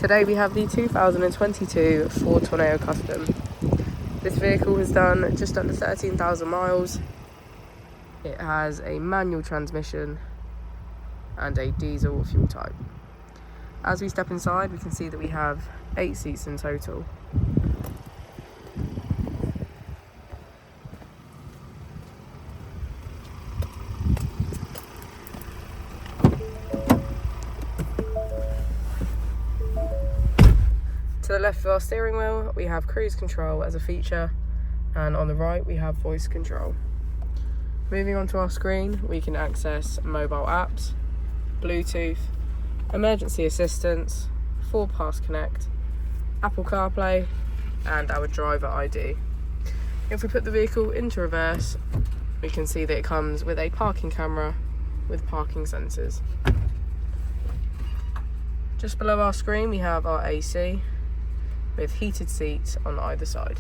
Today we have the 2022 Ford Tourneo Custom. This vehicle has done just under 13,000 miles. It has a manual transmission and a diesel fuel type. As we step inside, we can see that we have 8 seats in total. To the left of our steering wheel, we have cruise control as a feature, and on the right we have voice control. Moving on to our screen, we can access mobile apps, Bluetooth, emergency assistance, Ford Pass Connect, Apple CarPlay, and our driver ID. If we put the vehicle into reverse, we can see that it comes with a parking camera with parking sensors. Just below our screen we have our AC with heated seats on either side.